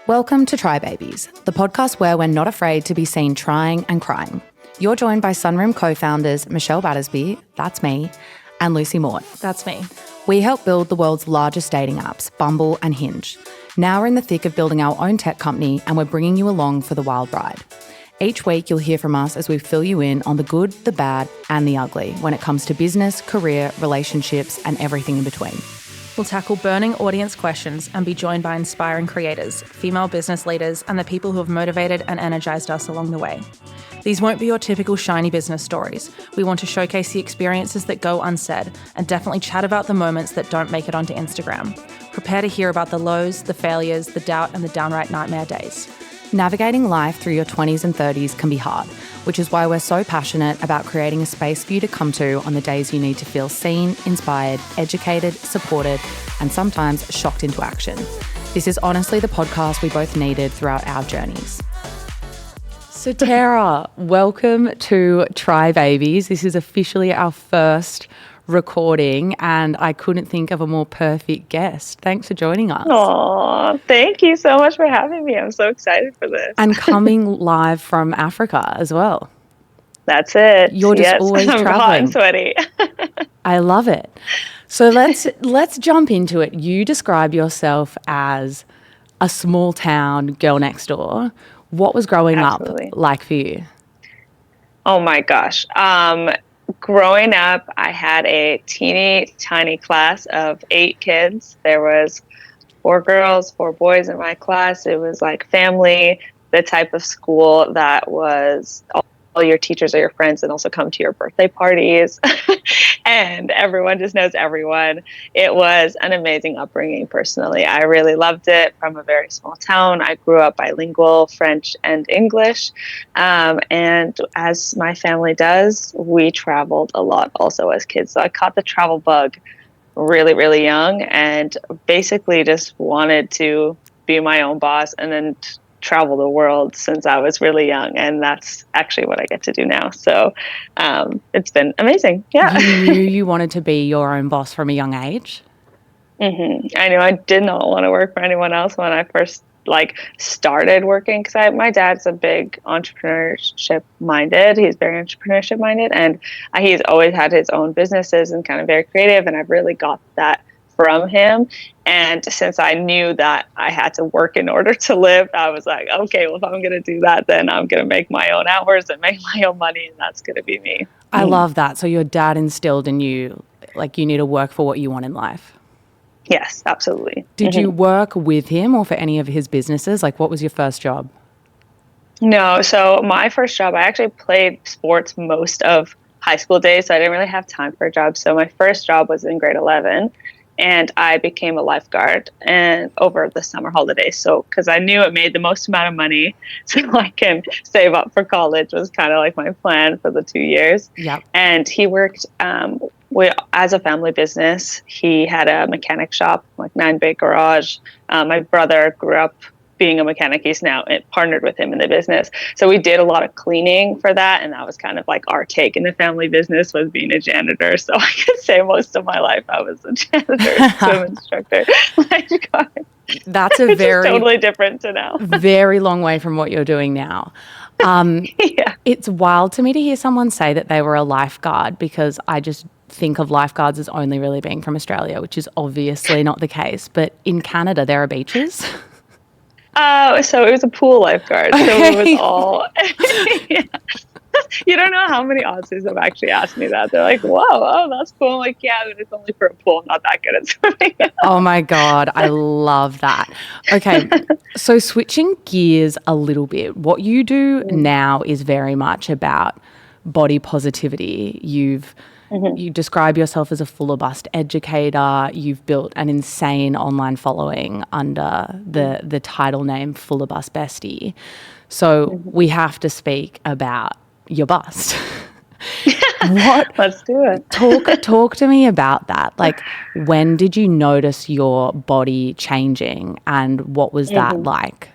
Welcome to Try Babies, the podcast where we're not afraid to be seen trying and crying. You're joined by Sunroom co-founders Michelle Battersby, that's me, and Lucy Mort. That's me. We help build the world's largest dating apps, Bumble and Hinge. Now we're in the thick of building our own tech company and we're bringing you along for the wild ride. Each week you'll hear from us as we fill you in on the good, the bad and the ugly when it comes to business, career, relationships and everything in between. We'll tackle burning audience questions and be joined by inspiring creators, female business leaders, and the people who have motivated and energized us along the way. These won't be your typical shiny business stories. We want to showcase the experiences that go unsaid and definitely chat about the moments that don't make it onto Instagram. Prepare to hear about the lows, the failures, the doubt, and the downright nightmare days. Navigating life through your 20s and 30s can be hard, which is why we're so passionate about creating a space for you to come to on the days you need to feel seen, inspired, educated, supported, and sometimes shocked into action. This is honestly the podcast we both needed throughout our journeys. Saterra, welcome to Try Babies. This is officially our first recording and I couldn't think of a more perfect guest. Thanks for joining us. Oh, thank you so much for having me. I'm so excited for this. And coming live from Africa as well. That's it. You're just always I'm traveling. hot and sweaty. I love it. So let's jump into it. You describe yourself as a small town girl next door. What was growing Absolutely. up like for you? Oh my gosh. Growing up, I had a teeny tiny class of 8 kids. There was 4 girls, 4 boys in my class. It was like family, the type of school that was all your teachers are your friends and also come to your birthday parties. And everyone just knows everyone. It was an amazing upbringing personally. I really loved it. From a very small town, I grew up bilingual, French and English. And as my family does, we traveled a lot also as kids. So I caught the travel bug really, really young and basically just wanted to be my own boss and then travel the world since I was really young, and that's actually what I get to do now. So it's been amazing. Yeah. You knew you wanted to be your own boss from a young age? Mm-hmm. I knew I did not want to work for anyone else when I first started working, because my dad's a big entrepreneurship minded. He's very entrepreneurship minded, and he's always had his own businesses and kind of very creative, and I've really got that from him. And since I knew that I had to work in order to live, I was like, okay, well, if I'm going to do that, then I'm going to make my own hours and make my own money, and that's going to be me. I love that. So your dad instilled in you, you need to work for what you want in life. Yes, absolutely. Did you work with him or for any of his businesses? What was your first job? No, so my first job, I actually played sports most of high school days, so I didn't really have time for a job. So my first job was in grade 11. And I became a lifeguard and over the summer holidays. So, because I knew it made the most amount of money, so I can save up for college was kind of like my plan for the 2 years. Yep. And he worked as a family business. He had a mechanic shop, 9-bay garage. My brother grew up being a mechanic. He's now partnered with him in the business. So we did a lot of cleaning for that. And that was kind of our take in the family business was being a janitor. So I could say most of my life I was a janitor, swim instructor, lifeguard. That's a very totally different to now. Very long way from what you're doing now. Yeah. It's wild to me to hear someone say that they were a lifeguard, because I just think of lifeguards as only really being from Australia, which is obviously not the case. But in Canada, there are beaches. So it was a pool lifeguard. Okay. So it was all. Yeah. You don't know how many Aussies have actually asked me that. They're like, "Wow, oh, that's cool." I'm like, yeah, but it's only for a pool. I'm not that good at swimming. Oh my God, I love that. Okay, so switching gears a little bit, what you do now is very much about body positivity. You describe yourself as a fuller bust educator. You've built an insane online following under the title name Fuller Bust Bestie. So we have to speak about your bust. Let's do it. Talk to me about that. When did you notice your body changing and what was that like?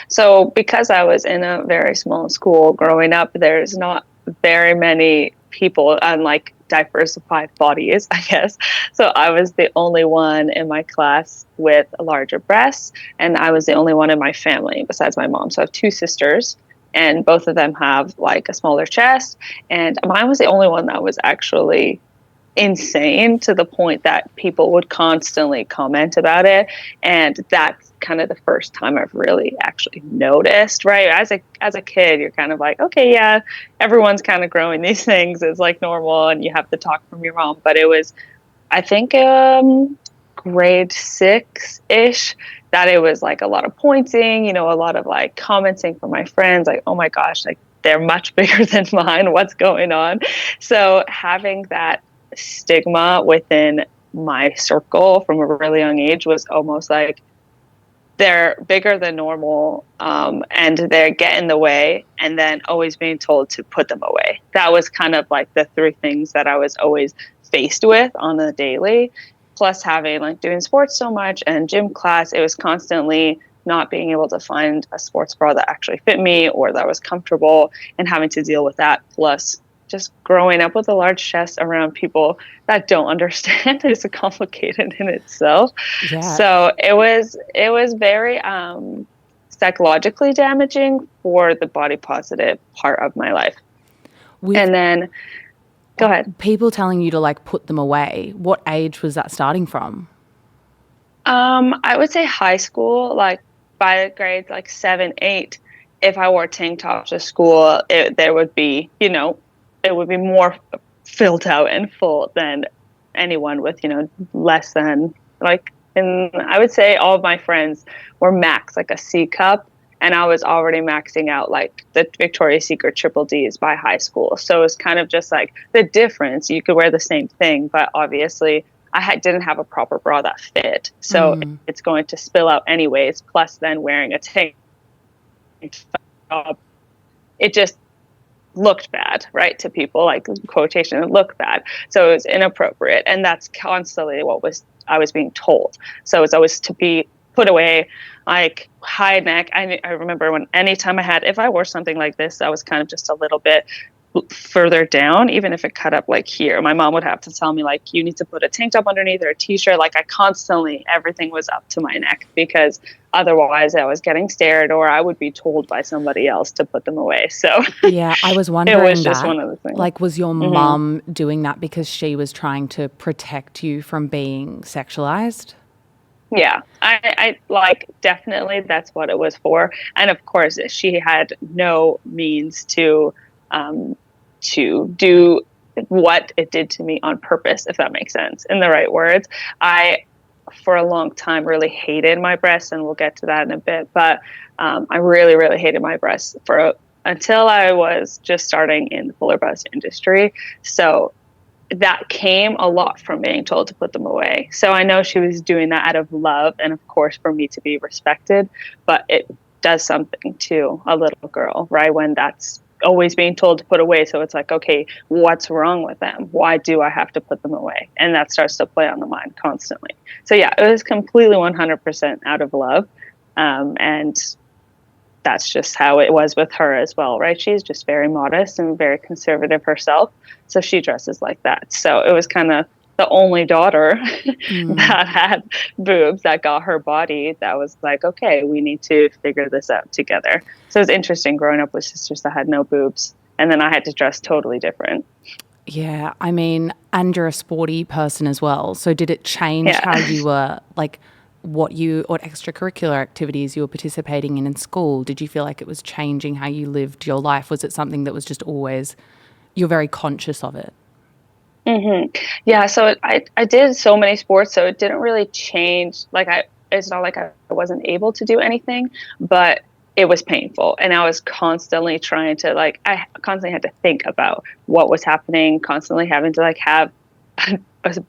So because I was in a very small school growing up, there's not very many people, unlike diversified bodies, I guess. So I was the only one in my class with larger breasts, and I was the only one in my family besides my mom. So I have two sisters, and both of them have like a smaller chest, and mine was the only one that was actually insane to the point that people would constantly comment about it. And that's kind of the first time I've really actually noticed, right? As a kid, you're kind of like, okay, yeah, everyone's kind of growing these things. It's like normal and you have to talk from your mom. But it was, I think, grade 6-ish, that it was like a lot of pointing, a lot of like commenting from my friends, like, oh my gosh, like they're much bigger than mine. What's going on? So having that stigma within my circle from a really young age was almost like they're bigger than normal, and they get in the way, and then always being told to put them away. That was kind of like the three things that I was always faced with on the daily. Plus having like doing sports so much and gym class, it was constantly not being able to find a sports bra that actually fit me or that was comfortable, and having to deal with that. Plus just growing up with a large chest around people that don't understand is complicated in itself. Yeah. So it was very psychologically damaging for the body positive part of my life. And then go ahead. People telling you to like put them away, what age was that starting from? I would say high school, like by grades like 7, 8. If I wore tank tops to school, there would be, it would be more filled out and full than anyone with, less than like, and I would say all of my friends were max like a C cup, and I was already maxing out like the Victoria's Secret triple Ds by high school. So it's kind of just like the difference. You could wear the same thing, but obviously didn't have a proper bra that fit. So it's going to spill out anyways. Plus then wearing a tank top, it just looked bad, right? To people, like quotation, it looked bad. So it was inappropriate. And that's constantly what I was being told. So it's always to be put away, like high neck. I remember anytime if I wore something like this, I was kind of just a little bit further down, even if it cut up like here, my mom would have to tell me like, you need to put a tank top underneath or a t-shirt. Like everything was up to my neck, because otherwise I was getting stared or I would be told by somebody else to put them away. So yeah, I was wondering it was just one of the things. Like, was your mom doing that because she was trying to protect you from being sexualized? Yeah, I like, definitely that's what it was for. And of course she had no means to do what it did to me on purpose, if that makes sense, in the right words. I, for a long time, really hated my breasts, and we'll get to that in a bit, but I really, really hated my breasts until I was just starting in the fuller bust industry. So that came a lot from being told to put them away. So I know she was doing that out of love and, of course, for me to be respected, but it does something to a little girl, right, when that's always being told to put away. So it's like, okay, what's wrong with them? Why do I have to put them away? And that starts to play on the mind constantly. So yeah, it was completely 100% out of love. And that's just how it was with her as well, right? She's just very modest and very conservative herself. So she dresses like that. So it was kind of the only daughter that had boobs, that got her body, that was like, okay, we need to figure this out together. So it was interesting growing up with sisters that had no boobs, and then I had to dress totally different. Yeah, I mean, and you're a sporty person as well. So did it change how you were, like, what extracurricular activities you were participating in school? Did you feel like it was changing how you lived your life? Was it something that was just always, you're very conscious of it? Yeah, so I did so many sports, so it didn't really change. It's not like I wasn't able to do anything, but it was painful, and I was constantly trying to, like, I constantly had to think about what was happening, constantly having to like have a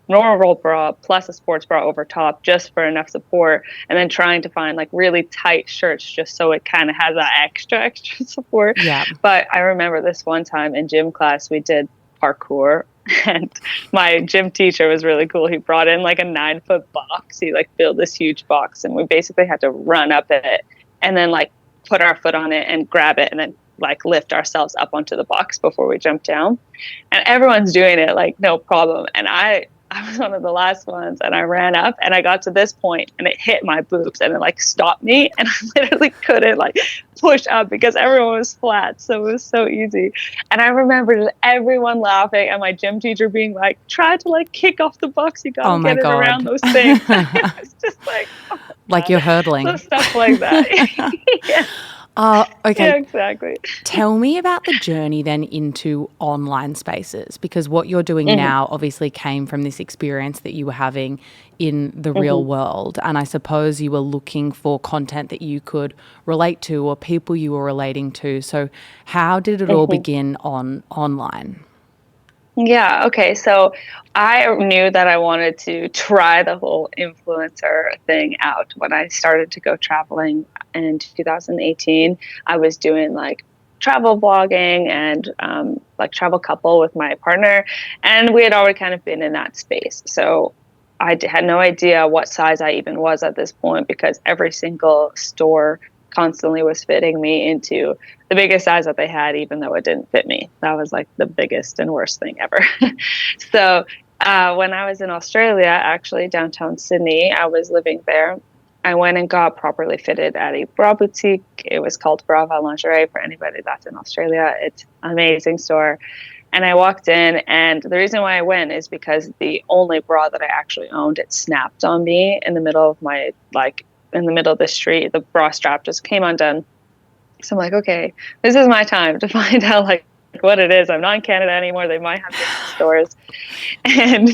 normal bra plus a sports bra over top just for enough support, and then trying to find like really tight shirts just so it kind of has that extra support. Yeah. But I remember this one time in gym class we did parkour, and my gym teacher was really cool. He brought in like a 9-foot box. He like built this huge box, and we basically had to run up it and then like put our foot on it and grab it and then like lift ourselves up onto the box before we jump down. And everyone's doing it like no problem. And I was one of the last ones, and I ran up and I got to this point and it hit my boobs and it like stopped me, and I literally couldn't like push up because everyone was flat. So it was so easy. And I remember everyone laughing and my gym teacher being like, try to like kick off the box. You got to get it around those things. It was just like, oh like you're hurdling. So stuff like that. Yeah. Okay. Yeah, exactly. Tell me about the journey then into online spaces, because what you're doing now obviously came from this experience that you were having in the real world. And I suppose you were looking for content that you could relate to or people you were relating to. So how did it all begin online? Yeah. Okay. So I knew that I wanted to try the whole influencer thing out when I started to go traveling in 2018. I was doing like travel vlogging and like travel couple with my partner, and we had already kind of been in that space. So I had no idea what size I even was at this point, because every single store constantly was fitting me into the biggest size that they had, even though it didn't fit me. That was like the biggest and worst thing ever. So when I was in Australia, actually downtown Sydney, I was living there. I went and got properly fitted at a bra boutique. It was called Brava Lingerie, for anybody that's in Australia. It's an amazing store. And I walked in, and the reason why I went is because the only bra that I actually owned, it snapped on me in the middle of my, like, in the middle of the street. The bra strap just came undone. So I'm like, okay, this is my time to find out like what it is. I'm not in Canada anymore. They might have different stores. And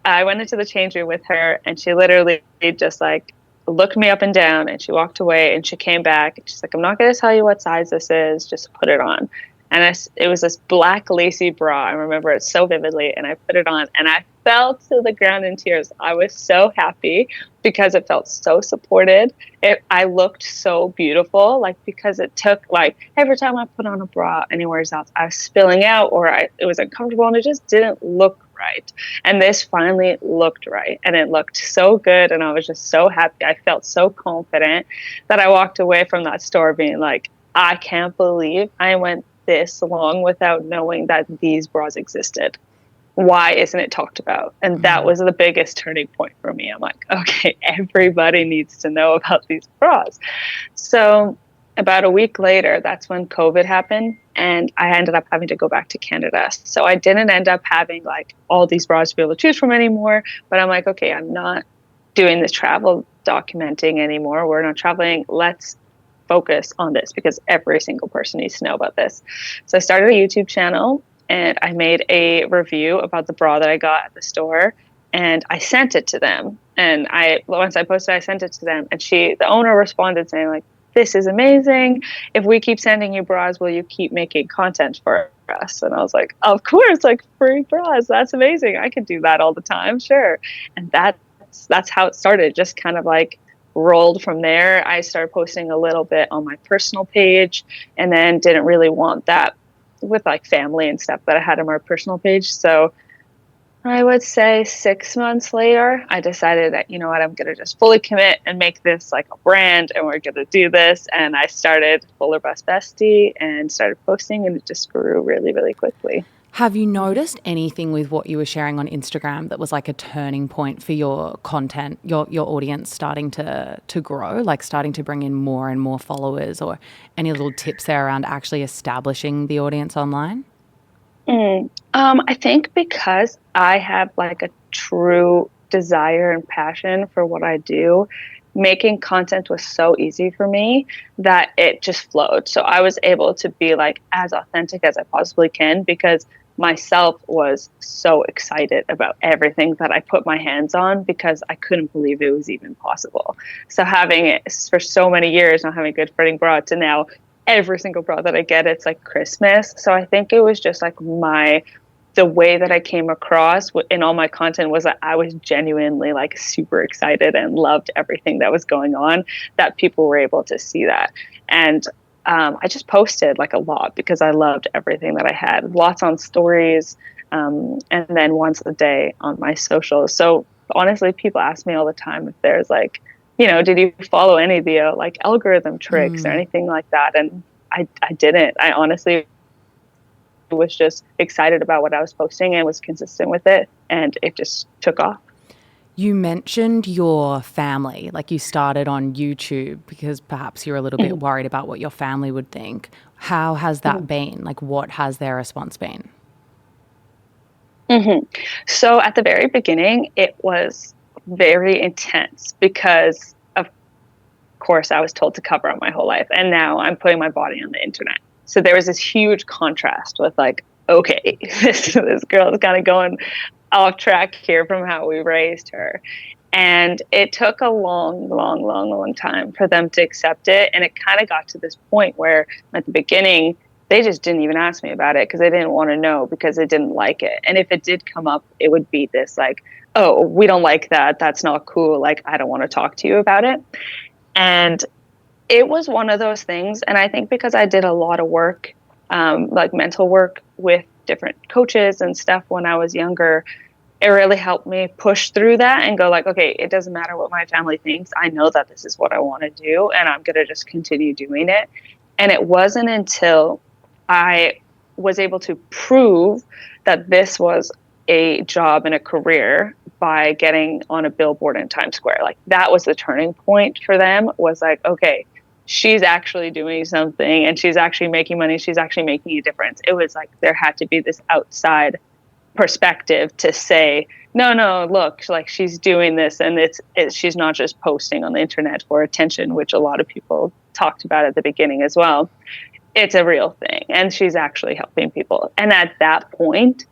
I went into the change room with her, and she literally just like looked me up and down, and she walked away, and she came back. And she's like, I'm not going to tell you what size this is. Just put it on. And it was this black lacy bra. I remember it so vividly. And I put it on, and I fell to the ground in tears. I was so happy because it felt so supported. I looked so beautiful, like, because it took, like, every time I put on a bra anywhere else, I was spilling out, or it was uncomfortable, and it just didn't look right. And this finally looked right, and it looked so good, and I was just so happy. I felt so confident that I walked away from that store being like, I can't believe I went this long without knowing that these bras existed. Why isn't it talked about? And that was the biggest turning point for me. I'm like, okay, everybody needs to know about these bras. So about a week later, that's when COVID happened, and I ended up having to go back to Canada. So I didn't end up having like all these bras to be able to choose from anymore. But I'm like, okay, I'm not doing this travel documenting anymore. We're not traveling. Let's focus on this, because every single person needs to know about this. So I started a YouTube channel, and I made a review about the bra that I got at the store, and I sent it to them. And once I posted, I sent it to them, and the owner responded saying like, this is amazing. If we keep sending you bras, will you keep making content for us? And I was like, of course, like, free bras. That's amazing. I could do that all the time. Sure. And that's how it started. Just kind of like rolled from there. I started posting a little bit on my personal page, and then didn't really want that with like family and stuff that I had on my personal page. So I would say 6 months later, I decided that, you know what, I'm going to just fully commit and make this like a brand, and we're going to do this. And I started Fuller Bust Bestie and started posting, and it just grew really, really quickly. Have you noticed anything with what you were sharing on Instagram that was like a turning point for your content, your audience starting to grow, like starting to bring in more and more followers, or any little tips there around actually establishing the audience online? I think because I have like a true desire and passion for what I do, making content was so easy for me that it just flowed. So I was able to be like as authentic as I possibly can, because myself was so excited about everything that I put my hands on, because I couldn't believe it was even possible. So having it for so many years, not having a good fitting bra, to now every single bra that I get, it's like Christmas. So I think it was just like the way that I came across in all my content was that I was genuinely like super excited and loved everything that was going on, that people were able to see that. And I just posted like a lot because I loved everything that I had, lots on stories, and then once a day on my socials. So honestly, people ask me all the time if there's like did you follow any of the like algorithm tricks or anything like that? And I didn't. I honestly was just excited about what I was posting and was consistent with it, and it just took off. You mentioned your family, like you started on YouTube because perhaps you're a little bit worried about what your family would think. How has that been? Like, what has their response been? So at the very beginning, it was very intense because, of course, I was told to cover up my whole life, and now I'm putting my body on the internet. So there was this huge contrast with like, okay, this girl is kind of going off track here from how we raised her. And it took a long time for them to accept it. And it kind of got to this point where at the beginning, they just didn't even ask me about it because they didn't want to know, because they didn't like it. And if it did come up, it would be this like, oh, we don't like that. That's not cool. Like, I don't want to talk to you about it. And it was one of those things. And I think because I did a lot of work, like mental work with different coaches and stuff when I was younger, it really helped me push through that and go like, okay, it doesn't matter what my family thinks. I know that this is what I want to do, and I'm going to just continue doing it. And it wasn't until I was able to prove that this was a job and a career by getting on a billboard in Times Square. Like, that was the turning point for them, was like, okay, she's actually doing something and she's actually making money. She's actually making a difference. It was like there had to be this outside perspective to say, no, look, like she's doing this, and she's not just posting on the internet for attention, which a lot of people talked about at the beginning as well. It's a real thing, and she's actually helping people. And at that point,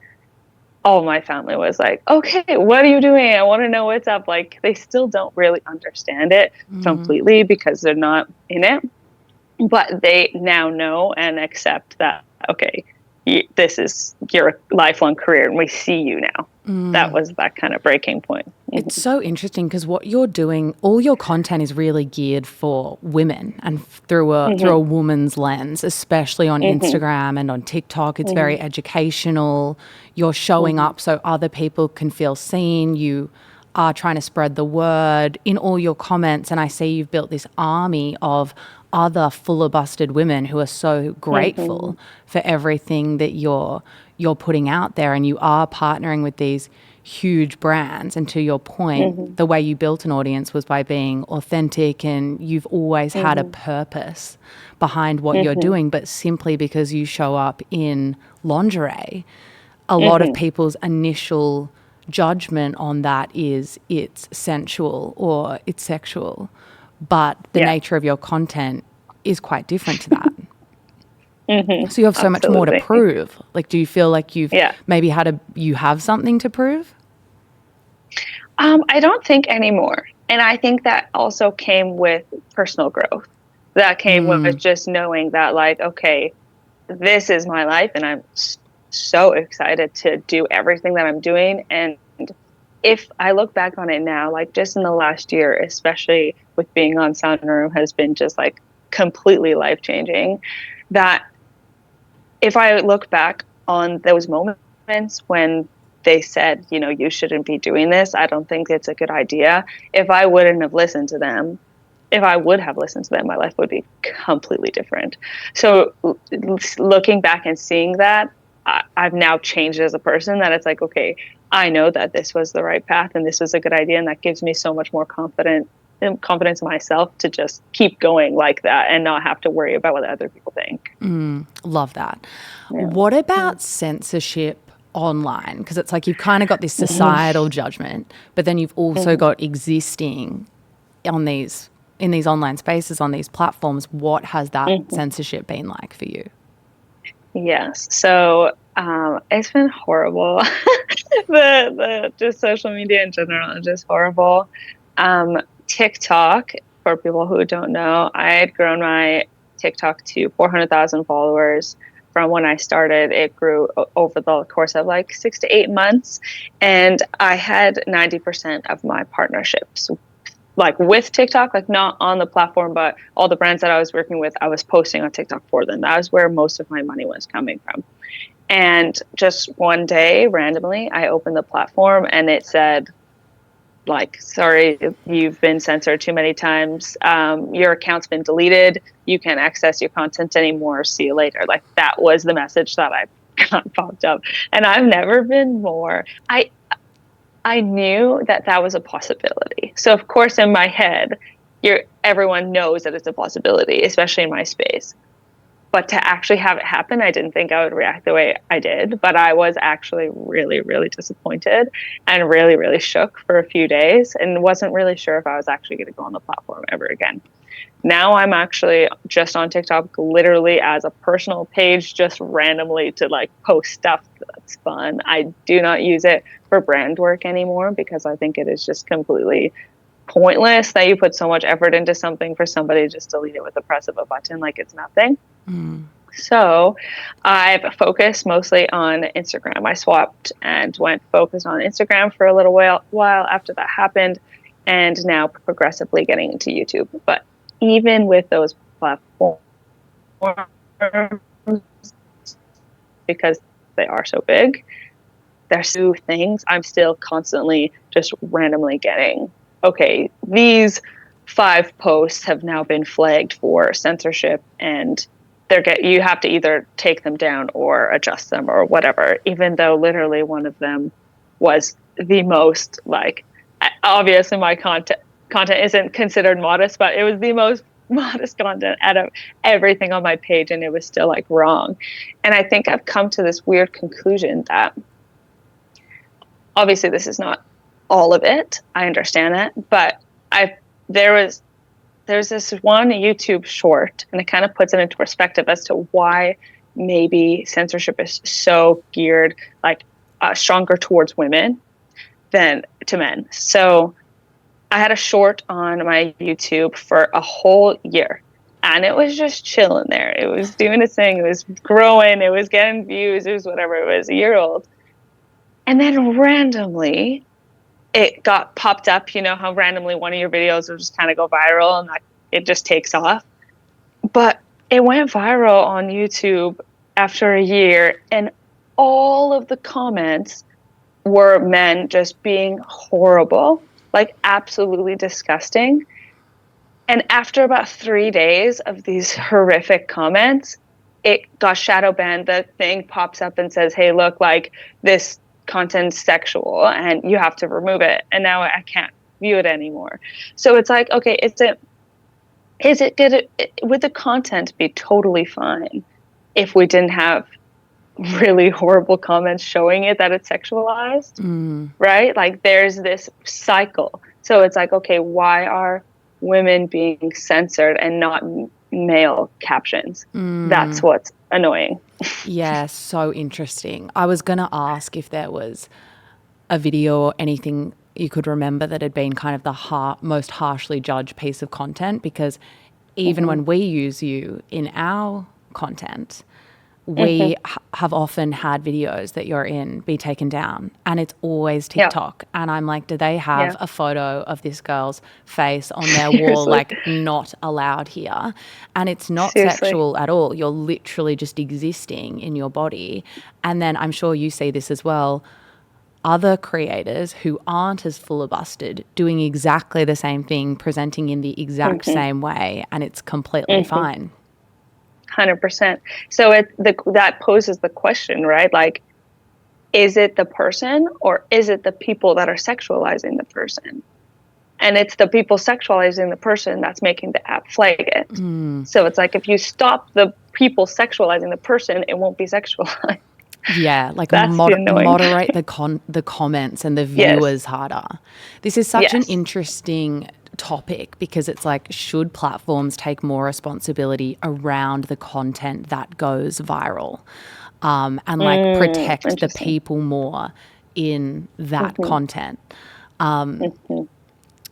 all my family was like, okay, what are you doing? I want to know what's up. Like, they still don't really understand it completely because they're not in it, but they now know and accept that, okay, this is your lifelong career and we see you now. That was that kind of breaking point. It's so interesting because what you're doing, all your content is really geared for women and through a woman's lens, especially on Instagram and on TikTok. It's very educational. You're showing up so other people can feel seen. You are trying to spread the word in all your comments. And I see you've built this army of other fuller busted women who are so grateful for everything that you're putting out there, and you are partnering with these huge brands. And to your point, the way you built an audience was by being authentic, and you've always had a purpose behind what you're doing, but simply because you show up in lingerie, a lot of people's initial judgment on that is it's sensual or it's sexual. But the nature of your content is quite different to that. So you have so much more to prove. Like, do you feel like you've maybe you have something to prove? I don't think anymore. And I think that also came with personal growth. That came with just knowing that, like, okay, this is my life and I'm so excited to do everything that I'm doing. And if I look back on it now, like just in the last year, especially with being on Sunroom, has been just like completely life-changing. That if I look back on those moments when they said, you shouldn't be doing this, I don't think it's a good idea. If I wouldn't have listened to them, if I would have listened to them, my life would be completely different. So looking back and seeing that, I've now changed as a person, that it's like, okay, I know that this was the right path and this was a good idea. And that gives me so much more confidence in myself to just keep going like that and not have to worry about what other people think. Love that. Yeah. What about censorship online? Because it's like you've kind of got this societal judgment, but then you've also got existing in these online spaces, on these platforms. What has that censorship been like for you? Yes. So it's been horrible. the just social media in general is just horrible. TikTok, for people who don't know, I had grown my TikTok to 400,000 followers. From when I started, it grew over the course of like 6 to 8 months. And I had 90% of my partnerships like with TikTok, like not on the platform, but all the brands that I was working with, I was posting on TikTok for them. That was where most of my money was coming from. And just one day, randomly, I opened the platform and it said, like, sorry, you've been censored too many times. Your account's been deleted. You can't access your content anymore. See you later. Like, that was the message that I got popped up. And I've never been more, I knew that that was a possibility. So of course in my head, everyone knows that it's a possibility, especially in my space. But to actually have it happen, I didn't think I would react the way I did. But I was actually really, really disappointed and really, really shook for a few days and wasn't really sure if I was actually going to go on the platform ever again. Now I'm actually just on TikTok literally as a personal page, just randomly to like post stuff that's fun. I do not use it for brand work anymore because I think it is just completely pointless that you put so much effort into something for somebody to just delete it with the press of a button like it's nothing. So I've focused mostly on Instagram. I swapped and went focused on Instagram for a little while after that happened, and now progressively getting into YouTube. But even with those platforms, because they are so big, there's two things I'm still constantly just randomly getting. Okay, these 5 posts have now been flagged for censorship, and you have to either take them down or adjust them or whatever, even though literally one of them was the most, like, obviously my content isn't considered modest, but it was the most modest content out of everything on my page, and it was still like wrong. And I think I've come to this weird conclusion that obviously this is not all of it. I understand that, but there's this one YouTube short, and it kind of puts it into perspective as to why maybe censorship is so geared, like, stronger towards women than to men. So I had a short on my YouTube for a whole year, and it was just chilling there. It was doing its thing. It was growing. It was getting views. It was whatever. It was a year old. And then randomly it got popped up. You know how randomly one of your videos will just kind of go viral and it just takes off. But it went viral on YouTube after a year, and all of the comments were men just being horrible, like absolutely disgusting. And after about 3 days of these horrific comments, it got shadow banned. The thing pops up and says, hey, look, like, this content's sexual and you have to remove it. And now I can't view it anymore. So it's like, okay, would the content be totally fine if we didn't have really horrible comments showing it that it's sexualized, right? Like, there's this cycle. So it's like, okay, why are women being censored and not male captions? That's what's annoying. Yeah, so interesting. I was going to ask if there was a video or anything you could remember that had been kind of the most harshly judged piece of content, because even when we use you in our content, we have often had videos that you're in be taken down, and it's always TikTok. And I'm like, do they have a photo of this girl's face on their wall? Like, not allowed here. And it's not sexual at all. You're literally just existing in your body. And then I'm sure you see this as well. Other creators who aren't as fully-busted doing exactly the same thing, presenting in the exact same way, and it's completely fine. 100%. So that poses the question, right? Like, is it the person or is it the people that are sexualizing the person? And it's the people sexualizing the person that's making the app flag it. So it's like, if you stop the people sexualizing the person, it won't be sexualized. Yeah, like That's moderate the comments and the viewers harder. This is such an interesting topic, because it's like, should platforms take more responsibility around the content that goes viral, and like protect the people more in that content?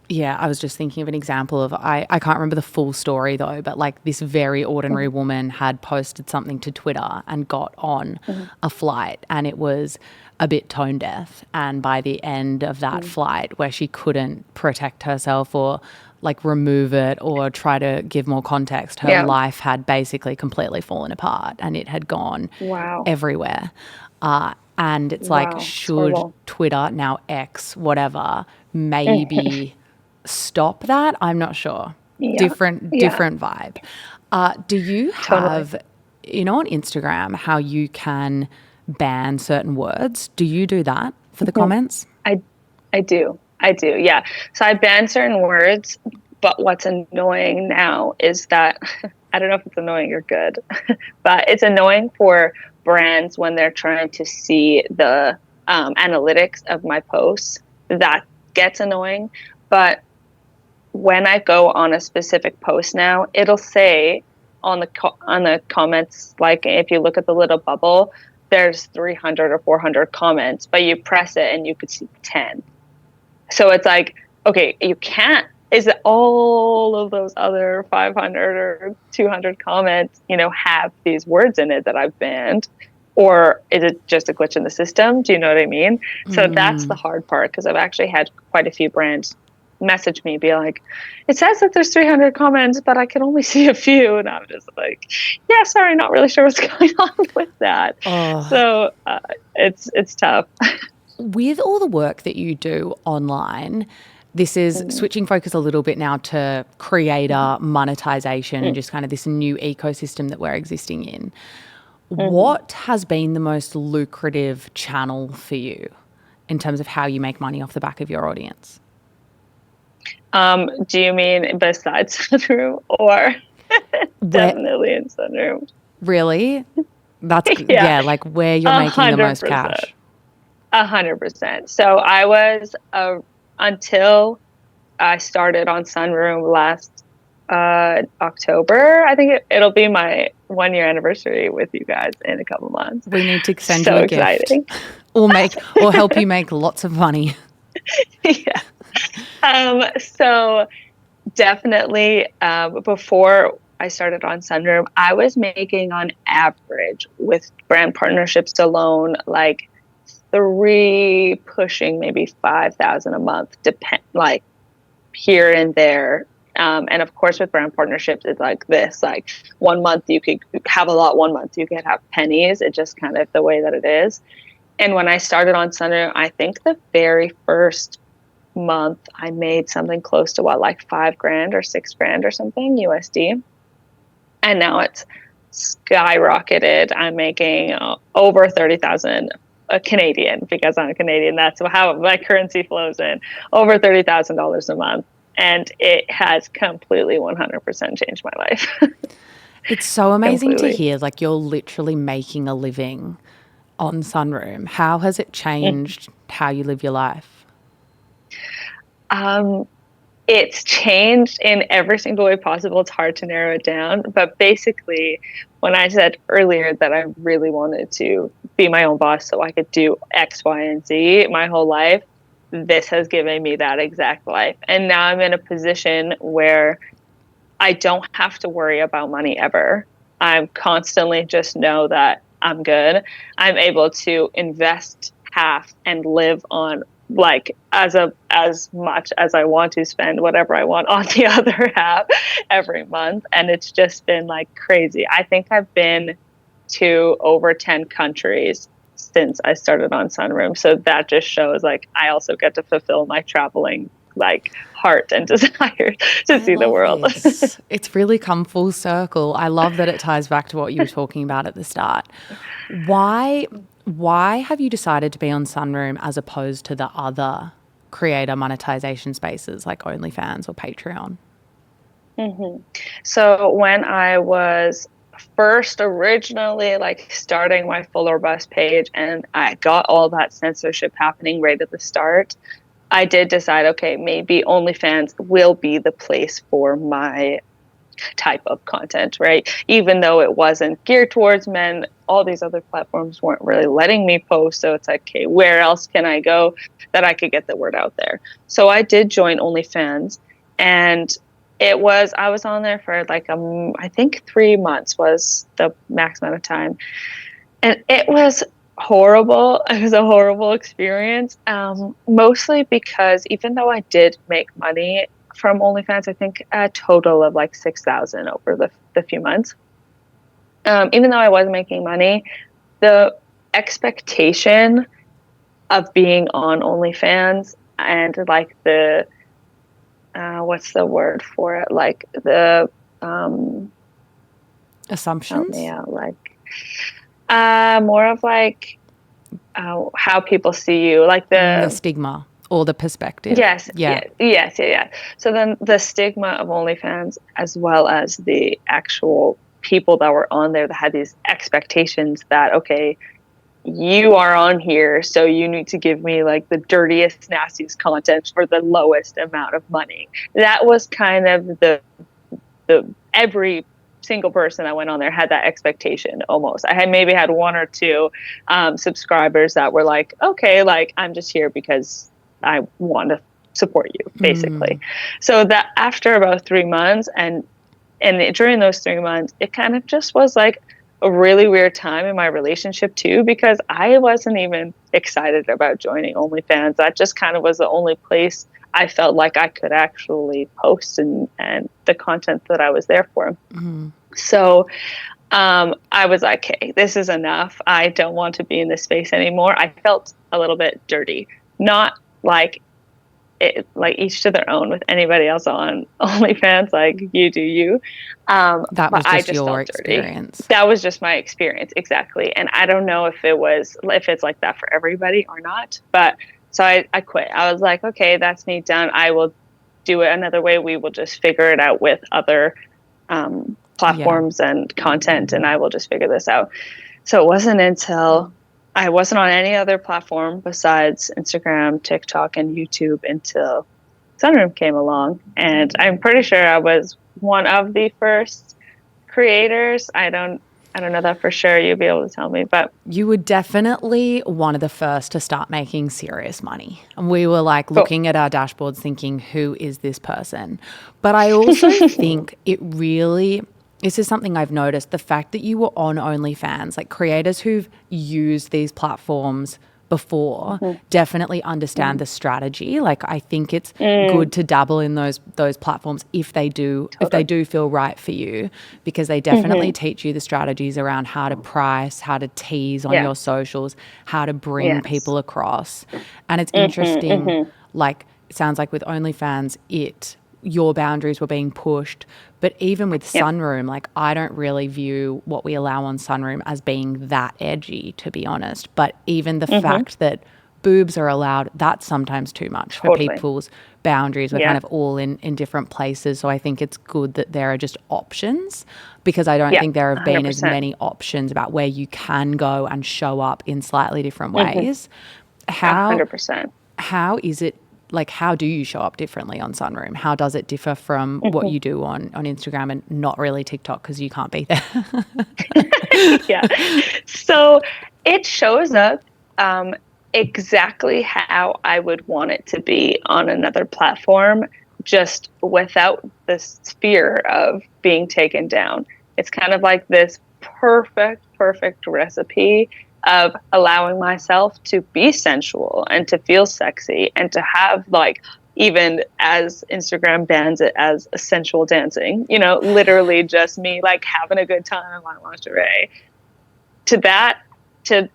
Yeah, I was just thinking of an example of, I can't remember the full story though, but like, this very ordinary woman had posted something to Twitter and got on a flight, and it was a bit tone deaf. And by the end of that flight, where she couldn't protect herself or like remove it or try to give more context, her life had basically completely fallen apart, and it had gone everywhere. And it's like, should Twitter, now X, whatever, maybe stop that? I'm not sure. Yeah. Different vibe. Do you have, Totally. on Instagram, how you can ban certain words? Do you do that for the comments? I do. Yeah. So I ban certain words, but what's annoying now is that I don't know if it's annoying or good, but it's annoying for brands when they're trying to see the analytics of my posts. That gets annoying. But when I go on a specific post now, it'll say on the comments, like if you look at the little bubble, there's 300 or 400 comments, but you press it and you could see 10. So it's like, okay, you can't. Is it all of those other 500 or 200 comments, have these words in it that I've banned? Or is it just a glitch in the system? Do you know what I mean? So that's the hard part, because I've actually had quite a few brands message me, be like, it says that there's 300 comments, but I can only see a few. And I'm just like, yeah, sorry, not really sure what's going on with that. So it's tough. With all the work that you do online, this is switching focus a little bit now to creator monetization and just kind of this new ecosystem that we're existing in. What has been the most lucrative channel for you in terms of how you make money off the back of your audience? Do you mean besides Sunroom, or definitely in Sunroom? Really? That's like where you're making the most cash. 100%. So I was until I started on Sunroom last October. I think it'll be my 1-year anniversary with you guys in a couple months. We need to send you a exciting. gift, or help you make lots of money. Yeah. So definitely, before I started on Sunroom, I was making on average with brand partnerships alone, like 3 pushing maybe 5,000 a month, like here and there. And of course, with brand partnerships, it's like this, like 1 month you could have a lot, 1 month you could have pennies. It's just kind of the way that it is. And when I started on Sunroom, I think the very first month I made something close to like $5,000 or $6,000 or something USD. And now it's skyrocketed. I'm making over 30,000 Canadian, because I'm Canadian. That's how my currency flows in. Over $30,000 a month. And it has completely 100% changed my life. It's so amazing to hear, like, you're literally making a living on Sunroom. How has it changed how you live your life? It's changed in every single way possible. It's hard to narrow it down. But basically, when I said earlier that I really wanted to be my own boss so I could do X, Y, and Z my whole life, this has given me that exact life. And now I'm in a position where I don't have to worry about money ever. I'm constantly just know that I'm good. I'm able to invest half and live on like as much as I want to, spend whatever I want on the other half every month. And it's just been like crazy. I think I've been to over 10 countries since I started on Sunroom. So that just shows like I also get to fulfill my traveling like heart and desire to see the world. It's really come full circle. I love that it ties back to what you were talking about at the start. Why have you decided to be on Sunroom as opposed to the other creator monetization spaces like OnlyFans or Patreon? So when I was first originally like starting my Full or Bust page and I got all that censorship happening right at the start, I did decide, okay, maybe OnlyFans will be the place for my type of content, right? Even though it wasn't geared towards men, all these other platforms weren't really letting me post. So it's like, okay, where else can I go that I could get the word out there? So I did join OnlyFans, and I was on there for like, I think 3 months was the max amount of time. And it was horrible. It was a horrible experience. Mostly because even though I did make money from OnlyFans, I think a total of like 6,000 over the few months. Even though I was making money, the expectation of being on OnlyFans and like the what's the word for it? Like the help me Assumptions? out, like more of like how people see you, like The the stigma or the perspective. yes, Yeah. yeah. So then the stigma of OnlyFans, as well as the actual people that were on there that had these expectations that, okay, you are on here, so you need to give me like the dirtiest, nastiest content for the lowest amount of money. That was kind of the every single person that went on there had that expectation almost. I had maybe had one or two subscribers that were like, okay, like I'm just here because I want to support you, basically. So that after about 3 months, and during those 3 months, it kind of just was like a really weird time in my relationship too, because I wasn't even excited about joining OnlyFans. That just kind of was the only place I felt like I could actually post and the content that I was there for. So I was like, okay, this is enough. I don't want to be in this space anymore. I felt a little bit dirty, not like like each to their own with anybody else on OnlyFans, like you do you. That But was I just just your felt dirty. experience. That was just my experience, exactly. And I don't know if it's like that for everybody or not. But so I quit. I was like, okay, that's me done. I will do it another way. We will just figure it out with other Yeah. platforms and content, and I will just figure this out. So it wasn't until I wasn't on any other platform besides Instagram, TikTok, and YouTube until Sunroom came along. And I'm pretty sure I was one of the first creators. I don't know that for sure. You'll be able to tell me, but You were definitely one of the first to start making serious money. And we were like cool. looking at our dashboards thinking, who is this person? But I also think it really, this is something I've noticed, the fact that you were on OnlyFans, like creators who've used these platforms before definitely understand the strategy. Like I think it's good to dabble in those platforms if they do feel right for you, because they definitely teach you the strategies around how to price, how to tease on Yeah. your socials, how to bring Yes. people across. And it's interesting, like it sounds like with OnlyFans your boundaries were being pushed. But even with Yep. Sunroom, like I don't really view what we allow on Sunroom as being that edgy, to be honest. But even the fact that boobs are allowed, that's sometimes too much for Totally. people's boundaries. We're Yeah. kind of all in different places. So I think it's good that there are just options, because I don't Yeah. think there have been as 100%. many options about where you can go and show up in slightly different ways. How 100%. how is it, like how do you show up differently on Sunroom? How does it differ from what you do on Instagram and not really TikTok because you can't be there? Yeah. So it shows up exactly how I would want it to be on another platform, just without this fear of being taken down. It's kind of like this perfect recipe of allowing myself to be sensual and to feel sexy and to have like, even as Instagram bans it as sensual dancing, literally just me like having a good time in my lingerie, to that, to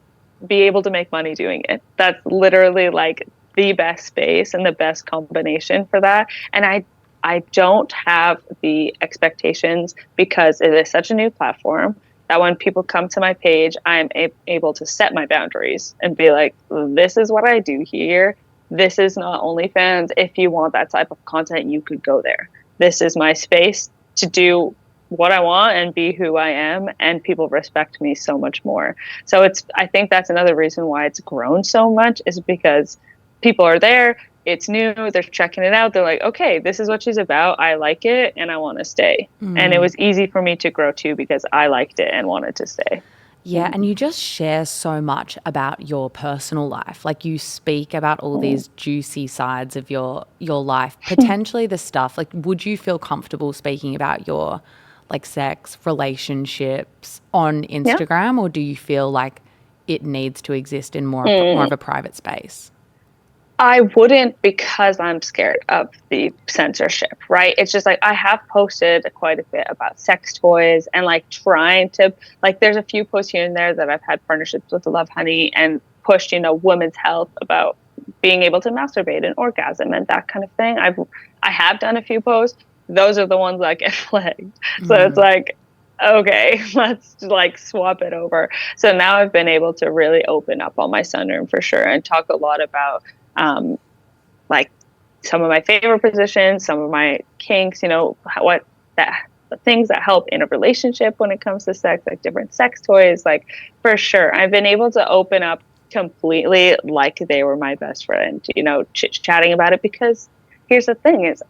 be able to make money doing it. That's literally like the best space and the best combination for that. And I don't have the expectations, because it is such a new platform, that when people come to my page, I'm able to set my boundaries and be like, this is what I do here. This is not OnlyFans. If you want that type of content, you could go there. This is my space to do what I want and be who I am, and people respect me so much more. So I think that's another reason why it's grown so much, is because people are there, it's new, they're checking it out, they're like, okay, this is what she's about, I like it and I want to stay. And it was easy for me to grow too, because I liked it and wanted to stay. Yeah, and you just share so much about your personal life. Like you speak about all these juicy sides of your life, potentially the stuff. Like, would you feel comfortable speaking about your like sex, relationships on Yeah. Instagram, or do you feel like it needs to exist in more of a private space? I wouldn't, because I'm scared of the censorship, right? It's just like I have posted quite a bit about sex toys and like trying to, like, there's a few posts here and there that I've had partnerships with Love Honey, and pushed, women's health, about being able to masturbate and orgasm and that kind of thing. I have done a few posts. Those are the ones that get flagged. So it's like, okay, let's like swap it over. So now I've been able to really open up on my sunroom for sure and talk a lot about like some of my favorite positions, some of my kinks, what the things that help in a relationship when it comes to sex, like different sex toys, like for sure. I've been able to open up completely like they were my best friend, chit-chatting about it, because here's the thing is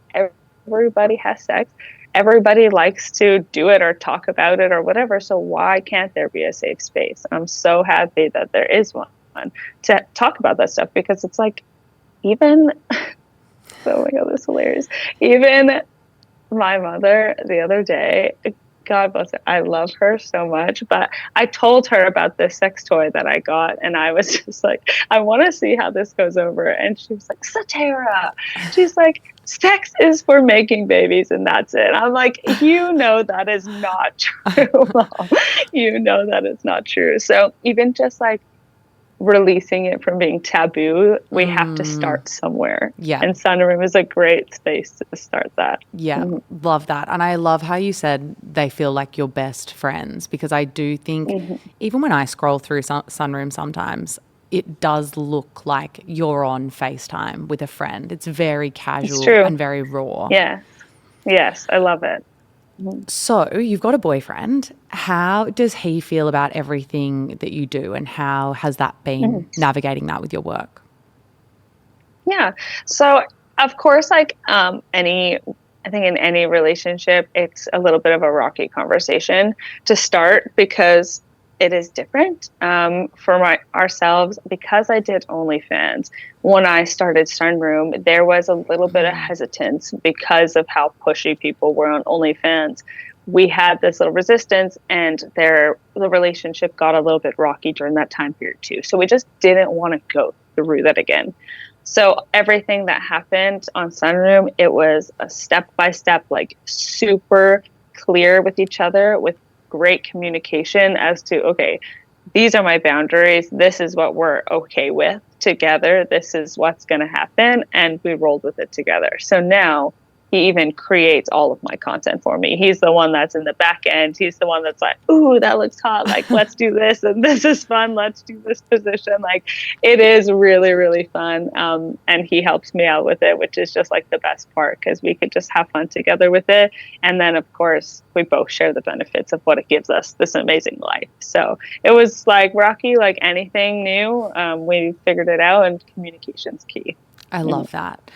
everybody has sex. Everybody likes to do it or talk about it or whatever. So why can't there be a safe space? I'm so happy that there is one to talk about that stuff, because it's like, even, oh my God, this is hilarious. Even my mother the other day, God bless her, I love her so much, but I told her about this sex toy that I got, and I was just like, I want to see how this goes over. And she was like, Saterra. She's like, sex is for making babies, and that's it. I'm like, that is not true, Mom. That is not true. So even just like releasing it from being taboo, we have to start somewhere. Yeah. And Sunroom is a great space to start that. Yeah, love that. And I love how you said they feel like your best friends, because I do think even when I scroll through Sunroom sometimes, it does look like you're on FaceTime with a friend. It's very casual and very raw. Yeah. Yes, I love it. So you've got a boyfriend. How does he feel about everything that you do, and how has that been navigating that with your work? Yeah. So of course, like I think in any relationship, it's a little bit of a rocky conversation to start, because it is different for ourselves. Because I did OnlyFans, when I started Sunroom, there was a little bit of hesitance because of how pushy people were on OnlyFans. We had this little resistance, and the relationship got a little bit rocky during that time period too. So we just didn't want to go through that again. So everything that happened on Sunroom, it was a step-by-step, like super clear with each other, with great communication as to, okay, these are my boundaries. This is what we're okay with together. This is what's going to happen. And we rolled with it together. So now he even creates all of my content for me. He's the one that's in the back end. He's the one that's like, ooh, that looks hot. Like, let's do this. And this is fun. Let's do this position. Like, it is really, really fun. And he helps me out with it, which is just like the best part, because we could just have fun together with it. And then, of course, we both share the benefits of what it gives us, this amazing life. So it was like rocky, like anything new. We figured it out, and communication's key. I love that.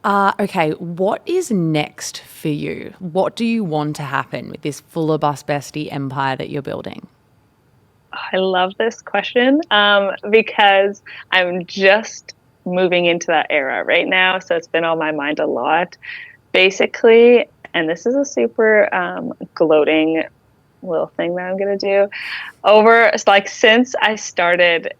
Okay, what is next for you? What do you want to happen with this Fuller Bus Bestie empire that you're building? I love this question because I'm just moving into that era right now. So it's been on my mind a lot. Basically, and this is a super gloating little thing that I'm going to do. Since I started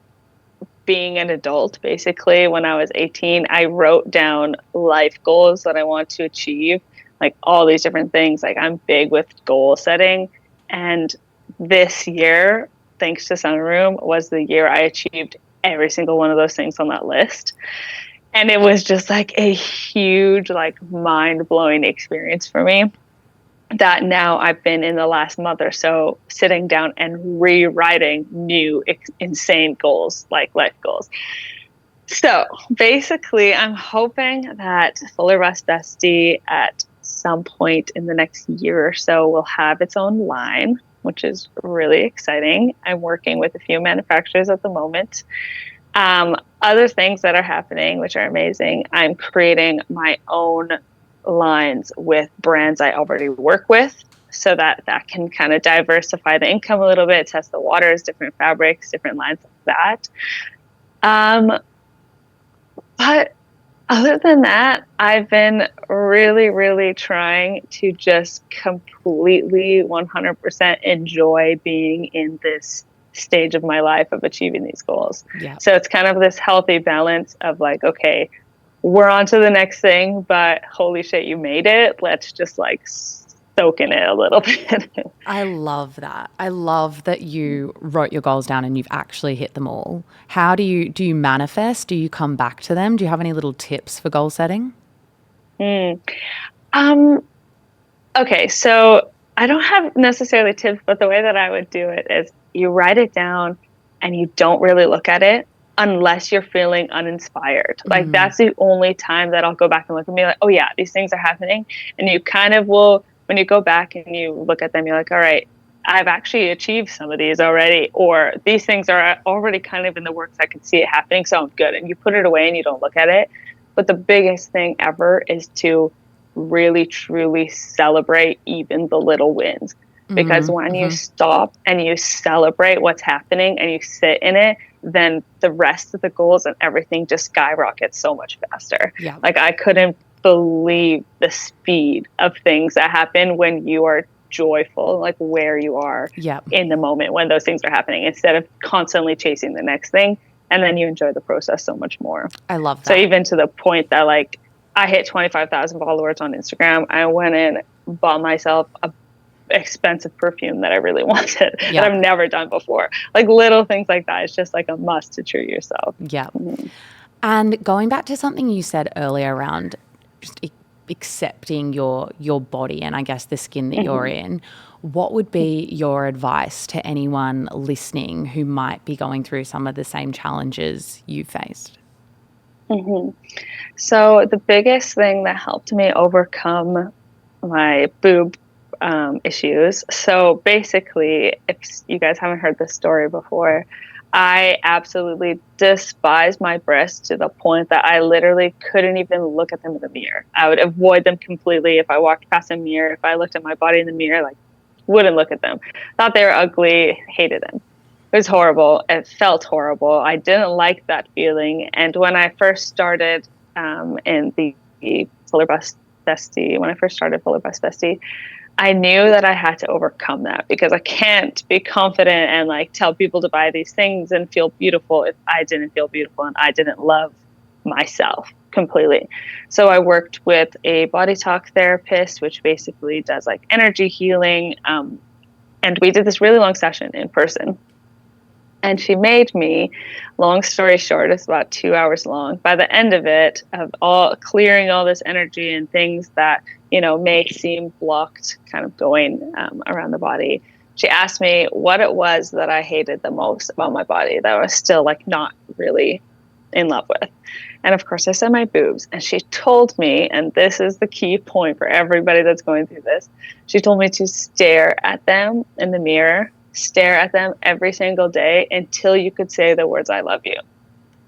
being an adult, basically when I was 18, I wrote down life goals that I want to achieve, like all these different things. Like, I'm big with goal setting, and this year, thanks to Sunroom, was the year I achieved every single one of those things on that list. And it was just like a huge, like, mind-blowing experience for me, that now I've been in the last month or so sitting down and rewriting new insane goals, like life goals. So basically, I'm hoping that Fuller Bus Bestie at some point in the next year or so will have its own line, which is really exciting. I'm working with a few manufacturers at the moment. Other things that are happening, which are amazing, I'm creating my own lines with brands I already work with, so that can kind of diversify the income a little bit, test the waters, different fabrics, different lines like that. But other than that, I've been really, really trying to just completely 100% enjoy being in this stage of my life of achieving these goals. Yeah. So it's kind of this healthy balance of like, okay, we're on to the next thing, but holy shit, you made it. Let's just like soak in it a little bit. I love that. I love that you wrote your goals down and you've actually hit them all. How do you manifest? Do you come back to them? Do you have any little tips for goal setting? Um, okay, so I don't have necessarily tips, but the way that I would do it is you write it down and you don't really look at it unless you're feeling uninspired. Like that's the only time that I'll go back and look and be like, oh yeah, these things are happening. And you kind of will, when you go back and you look at them, you're like, all right, I've actually achieved some of these already, or these things are already kind of in the works. I can see it happening, so I'm good. And you put it away and you don't look at it. But the biggest thing ever is to really truly celebrate even the little wins, because when you stop and you celebrate what's happening and you sit in it, then the rest of the goals and everything just skyrockets so much faster. Yeah. Like I couldn't believe the speed of things that happen when you are joyful, like where you are in the moment when those things are happening, instead of constantly chasing the next thing. And then you enjoy the process so much more. I love that. So even to the point that like I hit 25,000 followers on Instagram, I went and bought myself a expensive perfume that I really wanted that I've never done before. Like little things like that. It's just like a must to treat yourself. Yeah. And going back to something you said earlier around just accepting your body and I guess the skin that you're in, what would be your advice to anyone listening who might be going through some of the same challenges you faced? So the biggest thing that helped me overcome my boob issues. So basically, if you guys haven't heard this story before, I absolutely despise my breasts to the point that I literally couldn't even look at them in the mirror. I would avoid them completely. If I walked past a mirror, if I looked at my body in the mirror, like wouldn't look at them. Thought they were ugly, hated them. It was horrible. It felt horrible. I didn't like that feeling. And when I first started in the Fuller Bust Bestie, when I first started Fuller Bust Bestie, I knew that I had to overcome that, because I can't be confident and like tell people to buy these things and feel beautiful if I didn't feel beautiful and I didn't love myself completely. So I worked with a body talk therapist, which basically does like energy healing. And we did this really long session in person. And she made me, long story short, it's about 2 hours long. By the end of it, of all clearing all this energy and things that, you know, may seem blocked kind of going around the body, she asked me what it was that I hated the most about my body that I was still like not really in love with. And of course I said my boobs. And she told me, and this is the key point for everybody that's going through this, she told me to stare at them in the mirror, stare at them every single day until you could say the words, I love you.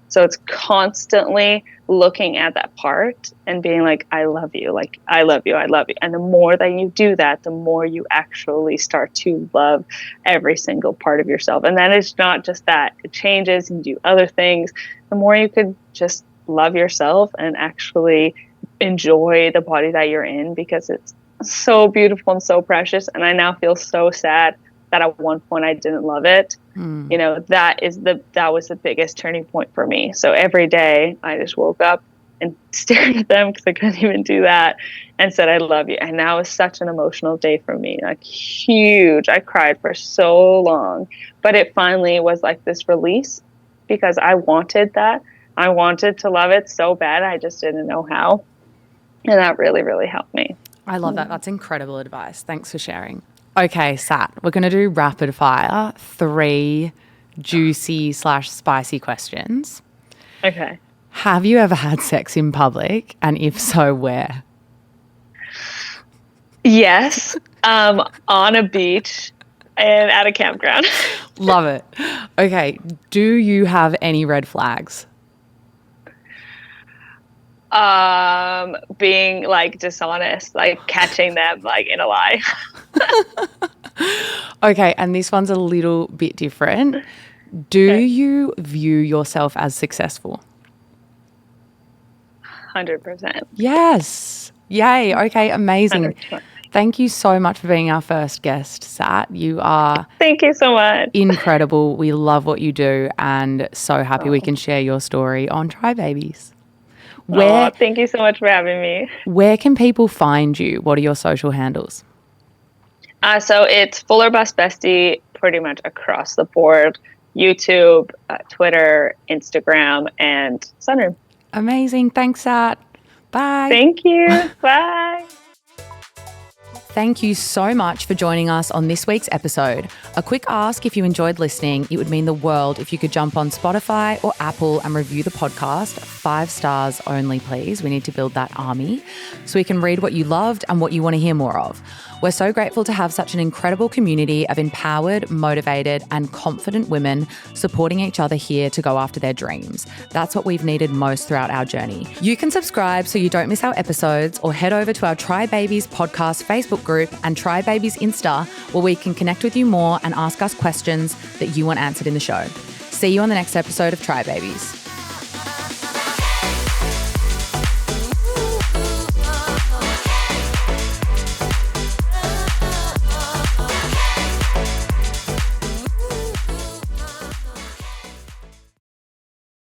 So it's constantly looking at that part and being like, I love you, like, I love you, I love you. And the more that you do that, the more you actually start to love every single part of yourself. And then it's not just that, it changes and do other things. The more you could just love yourself and actually enjoy the body that you're in, because it's so beautiful and so precious. And I now feel so sad that at one point I didn't love it. You know, that was the biggest turning point for me. So every day I just woke up and stared at them, because I couldn't even do that, and said, I love you. And that was such an emotional day for me, like huge. I cried for so long, but it finally was like this release, because I wanted that. I wanted to love it so bad. I just didn't know how. And that really, really helped me. I love that. That's incredible advice. Thanks for sharing. Okay, Sat, we're going to do rapid fire, 3 juicy / spicy questions. Okay. Have you ever had sex in public? And if so, where? Yes. On a beach and at a campground. Love it. Okay. Do you have any red flags? Being like dishonest, like catching them like in a lie. Okay, and this one's a little bit different. Do you view yourself as successful? 100%. Yes. Yay. Okay, amazing. 100%. Thank you so much for being our first guest, Sat. You are Thank you so much. incredible. We love what you do, and so happy we can share your story on Try Babies. Thank you so much for having me. Where can people find you? What are your social handles? So it's Fuller Bust Bestie pretty much across the board. YouTube, Twitter, Instagram, and Sunroom. Amazing. Thanks, Sat. Bye. Thank you. Bye. Thank you so much for joining us on this week's episode. A quick ask: if you enjoyed listening, it would mean the world if you could jump on Spotify or Apple and review the podcast. 5 stars only, please. We need to build that army so we can read what you loved and what you want to hear more of. We're so grateful to have such an incredible community of empowered, motivated, and confident women supporting each other here to go after their dreams. That's what we've needed most throughout our journey. You can subscribe so you don't miss our episodes, or head over to our Try Babies podcast Facebook group and Try Babies Insta, where we can connect with you more and ask us questions that you want answered in the show. See you on the next episode of Try Babies.